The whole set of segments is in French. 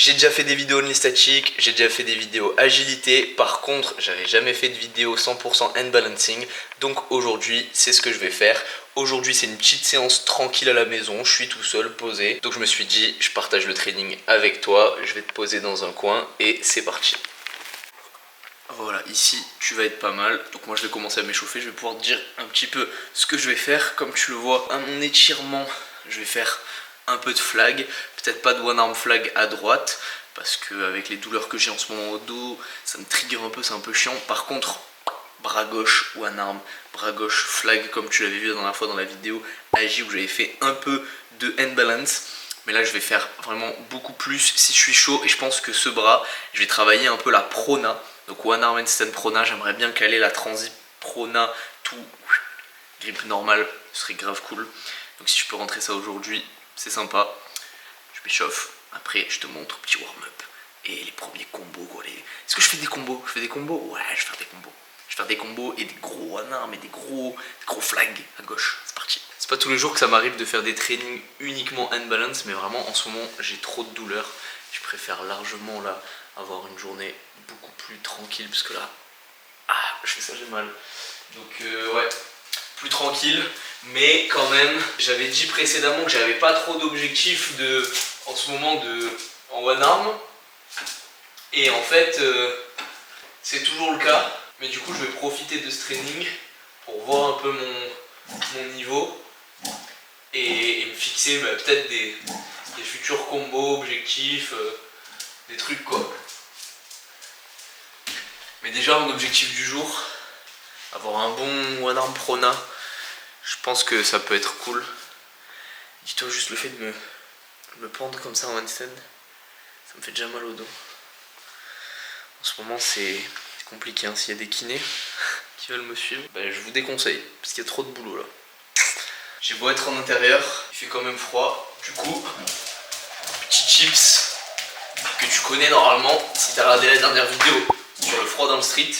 J'ai déjà fait des vidéos only statique, j'ai déjà fait des vidéos agilité. Par contre, j'avais jamais fait de vidéo 100% hand balancing. Donc aujourd'hui, c'est ce que je vais faire. Aujourd'hui, c'est une petite séance tranquille à la maison. Je suis tout seul, posé. Donc je me suis dit, je partage le training avec toi. Je vais te poser dans un coin et c'est parti. Voilà, ici tu vas être pas mal. Donc moi je vais commencer à m'échauffer. Je vais pouvoir te dire un petit peu ce que je vais faire. Comme tu le vois, à mon étirement, je vais faire un peu de flag. Peut-être pas de one arm flag à droite, parce que avec les douleurs que j'ai en ce moment au dos, ça me trigger un peu, c'est un peu chiant. Par contre, bras gauche one arm, bras gauche flag, comme tu l'avais vu la dernière fois dans la vidéo Agi où j'avais fait un peu de hand balance. Mais là je vais faire vraiment beaucoup plus si je suis chaud. Et je pense que ce bras, je vais travailler un peu la prona. Donc one arm handstand prona, j'aimerais bien caler la transi prona tout grip normal, ce serait grave cool. Donc si je peux rentrer ça aujourd'hui, c'est sympa. Je m'échauffe, après je te montre petit warm-up et les premiers combos quoi. Est-ce que je fais des combos? Je fais des combos? Ouais, je vais faire des combos. Je vais faire des combos et des gros one arm et des gros flags à gauche. C'est parti. C'est pas tous les jours que ça m'arrive de faire des trainings uniquement hand balance, mais vraiment en ce moment j'ai trop de douleurs. Je préfère largement là avoir une journée beaucoup plus tranquille, parce que là, je fais ça, j'ai mal. Donc ouais, plus tranquille, mais quand même, j'avais dit précédemment que j'avais pas trop d'objectifs en ce moment en one arm. Et en fait, c'est toujours le cas. Mais du coup, je vais profiter de ce training pour voir un peu mon niveau et me fixer peut-être des futurs combos, objectifs, des trucs quoi. Mais déjà, mon objectif du jour, avoir un bon one arm prona, je pense que ça peut être cool. Dis-toi juste le fait de me pendre comme ça en handstand, ça me fait déjà mal au dos. En ce moment c'est compliqué, hein. S'il y a des kinés qui veulent me suivre, je vous déconseille, parce qu'il y a trop de boulot là. J'ai beau être en intérieur, il fait quand même froid. Du coup, petit tips que tu connais normalement si tu as regardé la dernière vidéo sur le froid dans le street.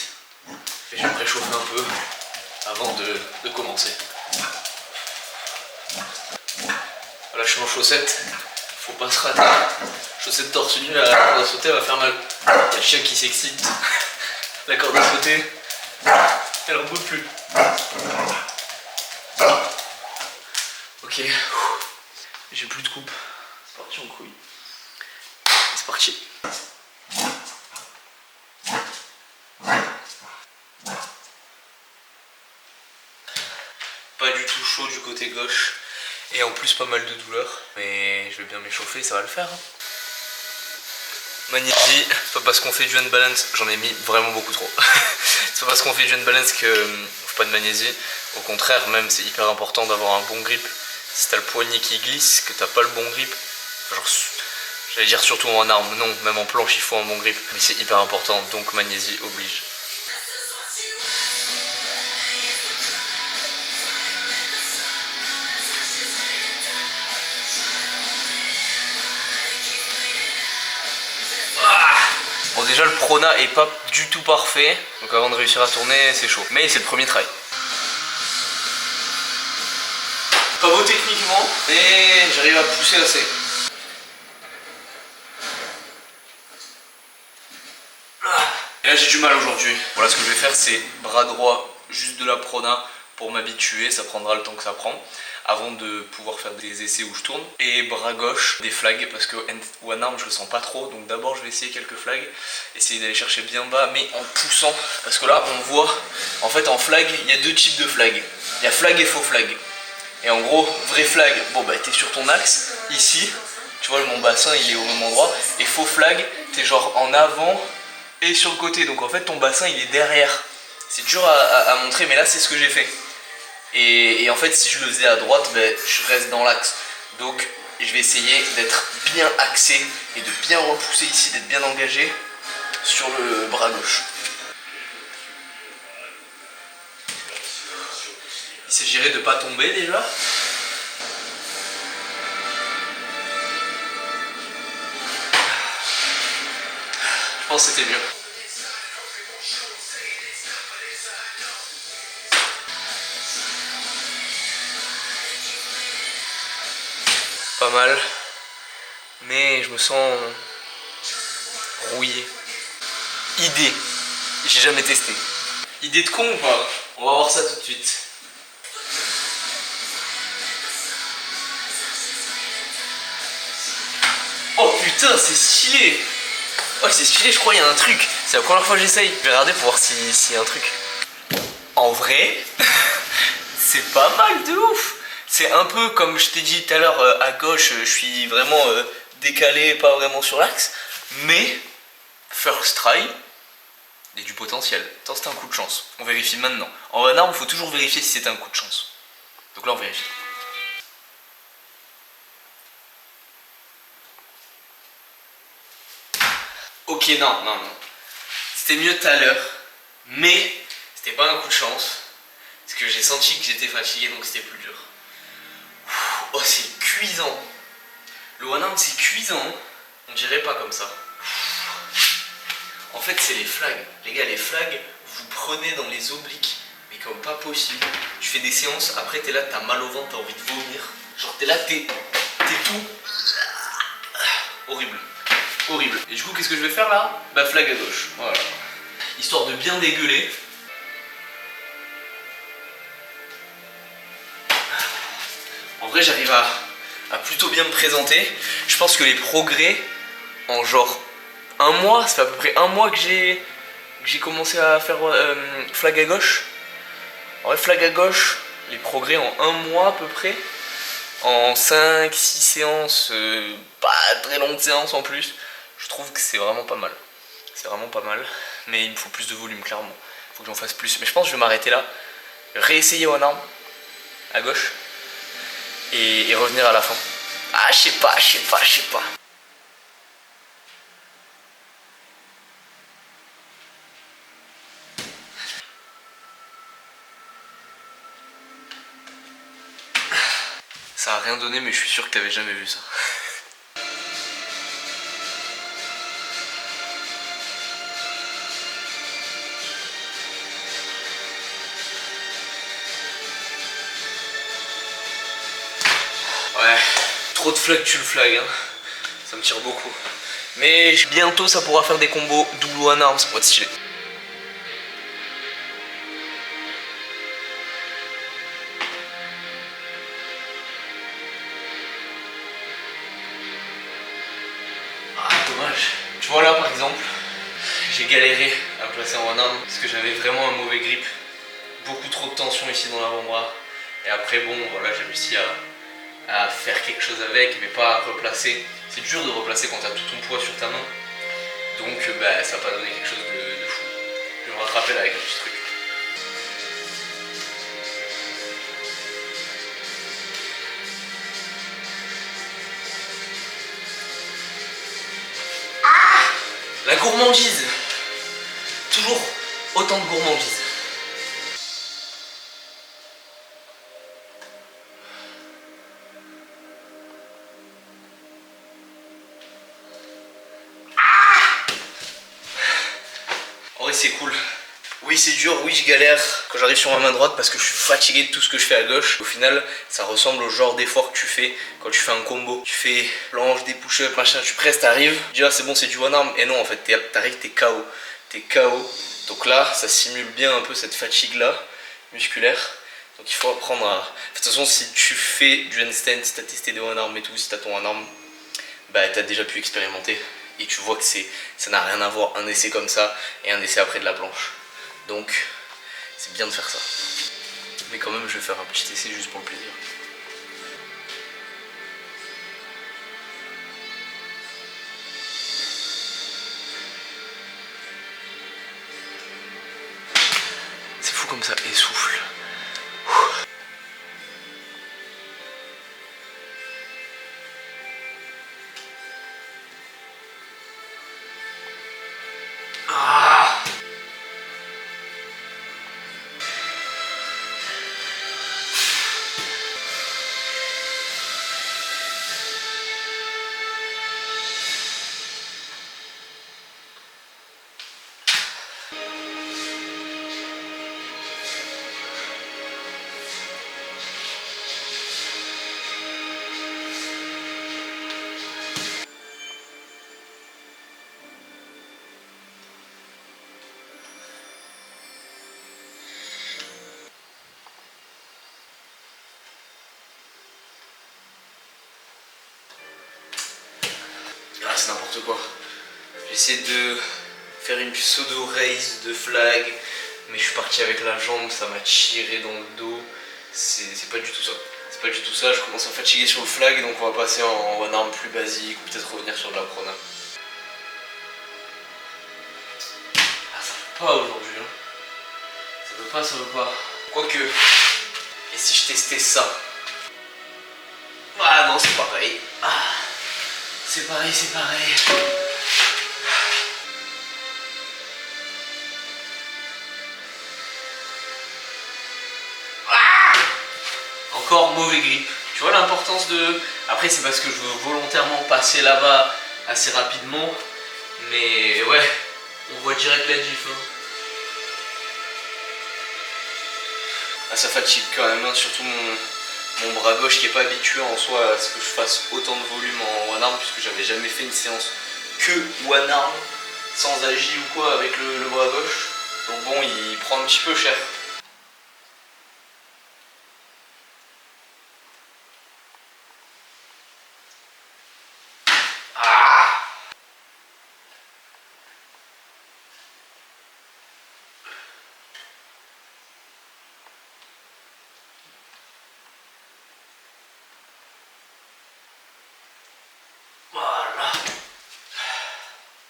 Et je vais me réchauffer un peu avant de commencer. Là je suis en chaussettes, faut pas se rater. Chaussettes torse nu, la corde à sauter, elle va faire mal. Il y a le chien qui s'excite. La corde à sauter, elle en peut plus. Ok, j'ai plus de coupe. C'est parti en couille. C'est parti. Pas du tout chaud du côté gauche. Et en plus pas mal de douleurs. Mais je vais bien m'échauffer, ça va le faire. Magnésie, c'est pas parce qu'on fait du hand balance, j'en ai mis vraiment beaucoup trop. C'est pas parce qu'on fait du hand balance qu'on ne fait pas de magnésie. Au contraire, même c'est hyper important d'avoir un bon grip. Si t'as le poignet qui glisse, que t'as pas le bon grip, genre, j'allais dire surtout en arme, non, même en planche il faut un bon grip. Mais c'est hyper important, donc magnésie oblige. Bon déjà le prona est pas du tout parfait, donc avant de réussir à tourner c'est chaud. Mais c'est le premier try. Pas beau techniquement, mais j'arrive à pousser assez. Et là j'ai du mal aujourd'hui. Voilà, ce que je vais faire c'est bras droit, juste de la prona pour m'habituer, ça prendra le temps que ça prend, avant de pouvoir faire des essais où je tourne. Et bras gauche, des flags, parce que one arm je le sens pas trop, donc d'abord je vais essayer quelques flags, essayer d'aller chercher bien bas, mais en poussant, parce que là on voit, en fait en flag, il y a deux types de flag. Il y a flag et faux flag. Et en gros, vrai flag, bon bah t'es sur ton axe, ici, tu vois mon bassin il est au même endroit, et faux flag, t'es genre en avant et sur le côté, donc en fait ton bassin il est derrière. C'est dur à montrer, mais là c'est ce que j'ai fait. Et en fait si je le faisais à droite, je reste dans l'axe. Donc je vais essayer d'être bien axé et de bien repousser ici, d'être bien engagé sur le bras gauche. Il s'agirait de ne pas tomber déjà. Je pense que c'était mieux. Pas mal. Mais je me sens rouillé. Idée. J'ai jamais testé. Idée de con ou pas? On va voir ça tout de suite. Oh putain, c'est stylé! Oh, c'est stylé, je crois, il y a un truc. C'est la première fois que j'essaye. Je vais regarder pour voir s'il y a un truc. En vrai, c'est pas mal de ouf. C'est un peu comme je t'ai dit tout à l'heure, à gauche, je suis vraiment décalé, pas vraiment sur l'axe. Mais, first try, il y a du potentiel. Attends, c'était un coup de chance. On vérifie maintenant. En one arm, il faut toujours vérifier si c'était un coup de chance. Donc là, on vérifie. Ok, non. C'était mieux tout à l'heure, mais c'était pas un coup de chance. Parce que j'ai senti que j'étais fatigué, donc c'était plus dur. Oh, c'est cuisant. Le one arm, c'est cuisant. On dirait pas comme ça. En fait, c'est les flags. Les gars, les flags, vous prenez dans les obliques, mais comme pas possible. Tu fais des séances, après t'es là, t'as mal au ventre, t'as envie de vomir. Genre t'es là, t'es tout. Horrible. Horrible. Et du coup, qu'est-ce que je vais faire là? Bah, flag à gauche. Voilà. Histoire de bien dégueuler. En vrai, j'arrive à plutôt bien me présenter. Je pense que les progrès, en genre un mois, ça fait à peu près un mois que j'ai commencé à faire flag à gauche. En vrai, flag à gauche, les progrès en un mois à peu près. En 5-6 séances, pas très longues séances en plus. Je trouve que c'est vraiment pas mal. C'est vraiment pas mal. Mais il me faut plus de volume, clairement. Il faut que j'en fasse plus. Mais je pense que je vais m'arrêter là. Réessayer one arm à gauche. Et revenir à la fin. Ah, je sais pas. Ça a rien donné, mais je suis sûr que t'avais jamais vu ça. Ouais, trop de flag, tu le flag, hein. Ça me tire beaucoup. Mais bientôt, ça pourra faire des combos double one arm, ça pourrait être stylé. Ah, dommage. Tu vois là, par exemple, j'ai galéré à placer en one arm parce que j'avais vraiment un mauvais grip. Beaucoup trop de tension ici dans l'avant-bras. Et après, bon, voilà, j'ai réussi à faire quelque chose avec, mais pas à replacer. C'est dur de replacer quand tu as tout ton poids sur ta main. Donc bah, ça n'a pas donné quelque chose de fou. Je vais me rattraper là avec un petit truc. Ah, la gourmandise. Toujours autant de gourmandise. En vrai c'est cool. Oui c'est dur, oui je galère quand j'arrive sur ma main droite parce que je suis fatigué de tout ce que je fais à gauche. Au final ça ressemble au genre d'effort que tu fais quand tu fais un combo. Tu fais planche, des push-ups, machin, tu presses, t'arrives. Tu dis ah c'est bon c'est du one arm. Et non en fait t'arrives, t'es KO. T'es KO. Donc là ça simule bien un peu cette fatigue là musculaire. Donc il faut apprendre à... De toute façon si tu fais du handstand, si t'as testé des one arm et tout, si t'as ton one arm, bah t'as déjà pu expérimenter. Et tu vois que ça n'a rien à voir un essai comme ça et un essai après de la planche. Donc c'est bien de faire ça. Mais quand même je vais faire un petit essai juste pour le plaisir. C'est fou comme ça essouffle. c'est n'importe quoi. J'ai essayé de faire une pseudo raise de flag, mais je suis parti avec la jambe, ça m'a tiré dans le dos. C'est pas du tout ça. C'est pas du tout ça, je commence à me fatiguer sur le flag, donc on va passer en one arm plus basique ou peut-être revenir sur de la prona. Ah, ça veut pas aujourd'hui, hein. Ça veut pas. Quoique, et si je testais ça? Ah non, c'est pareil. Ah, c'est pareil, c'est pareil. Ah, encore mauvais grip. Tu vois l'importance de... Après c'est parce que je veux volontairement passer là-bas assez rapidement. Mais ouais, on voit direct la diff. Hein. Ah, ça fatigue quand même, hein, surtout mon bras gauche qui est pas habitué en soi à ce que je fasse autant de volume en one arm, puisque j'avais jamais fait une séance que one arm sans agi ou quoi avec le bras gauche. Donc bon, il prend un petit peu cher.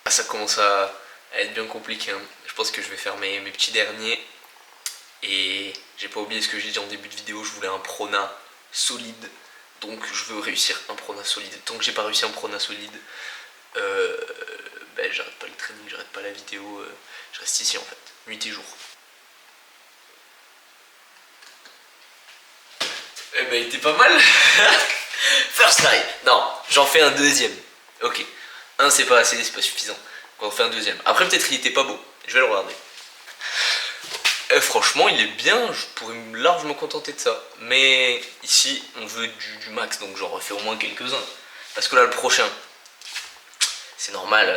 Ça commence à être bien compliqué, hein. Je pense que je vais faire mes petits derniers. Et j'ai pas oublié ce que j'ai dit en début de vidéo, je voulais un prona solide. Donc je veux réussir un prona solide. Tant que j'ai pas réussi un prona solide, ben, j'arrête pas le training, j'arrête pas la vidéo. Je reste ici en fait, nuit et jour. Eh ben il était pas mal. First try. Non, j'en fais un deuxième. Ok. Un c'est pas assez, c'est pas suffisant. On fait un deuxième. Après peut-être il était pas beau. Je vais le regarder. Franchement il est bien, je pourrais largement me contenter de ça. Mais ici on veut du max, donc j'en refais au moins quelques-uns. Parce que là le prochain, c'est normal,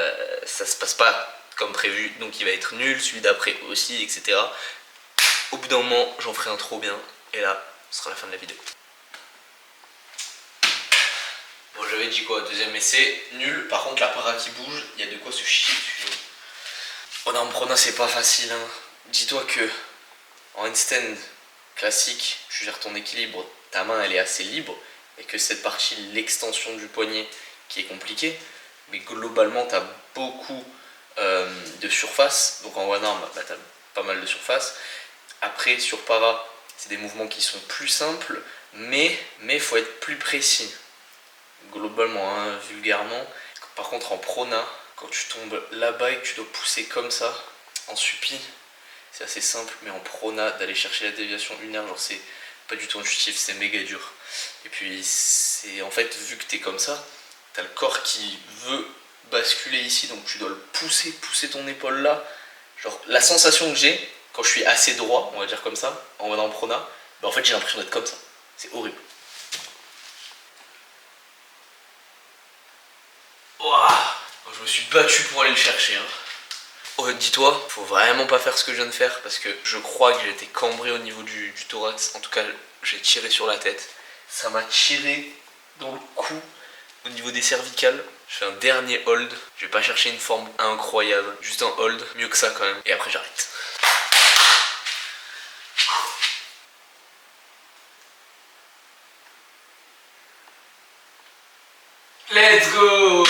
ça se passe pas comme prévu, donc il va être nul, celui d'après aussi, etc. Au bout d'un moment j'en ferai un trop bien, et là ce sera la fin de la vidéo. Bon, j'avais dit quoi, deuxième essai, nul. Par contre la para qui bouge, il y a de quoi se chier dessus. Oh non, en prona c'est pas facile, hein. Dis-toi que en handstand classique, tu gères ton équilibre, ta main elle est assez libre, et que cette partie, l'extension du poignet, qui est compliquée, mais globalement tu as beaucoup de surface. Donc en one arm, bah, tu as pas mal de surface. Après sur para, c'est des mouvements qui sont plus simples, mais il faut être plus précis. Globalement, hein, vulgairement. Par contre en prona, quand tu tombes là-bas et que tu dois pousser comme ça, en suppi, c'est assez simple, mais en prona, d'aller chercher la déviation lunaire, genre c'est pas du tout intuitif, c'est méga dur. Et puis c'est en fait, vu que t'es comme ça, t'as le corps qui veut basculer ici, donc tu dois le pousser ton épaule là. Genre la sensation que j'ai quand je suis assez droit, on va dire comme ça, en prona, bah en fait j'ai l'impression d'être comme ça. C'est horrible. Je me suis battu pour aller le chercher. Hein. Oh, dis-toi, faut vraiment pas faire ce que je viens de faire parce que je crois que j'ai été cambré au niveau du thorax. En tout cas, j'ai tiré sur la tête. Ça m'a tiré dans le cou au niveau des cervicales. Je fais un dernier hold. Je vais pas chercher une forme incroyable. Juste un hold, mieux que ça quand même. Et après, j'arrête. Let's go!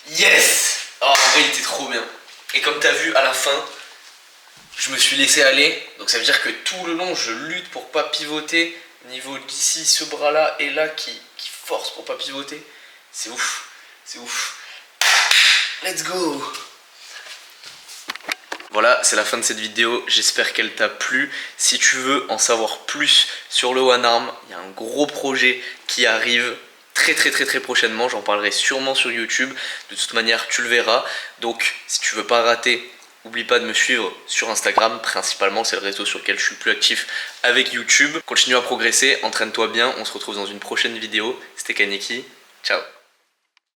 Yes! Oh, en vrai, il était trop bien. Et comme tu as vu, à la fin, je me suis laissé aller. Donc ça veut dire que tout le long, je lutte pour pas pivoter. Au niveau d'ici, ce bras-là et là qui force pour pas pivoter. C'est ouf. C'est ouf. Let's go! Voilà, c'est la fin de cette vidéo. J'espère qu'elle t'a plu. Si tu veux en savoir plus sur le one arm, il y a un gros projet qui arrive très prochainement. J'en parlerai sûrement sur YouTube. De toute manière, tu le verras. Donc, si tu veux pas rater, n'oublie pas de me suivre sur Instagram. Principalement, c'est le réseau sur lequel je suis le plus actif avec YouTube. Continue à progresser, entraîne-toi bien. On se retrouve dans une prochaine vidéo. C'était Kaneki. Ciao.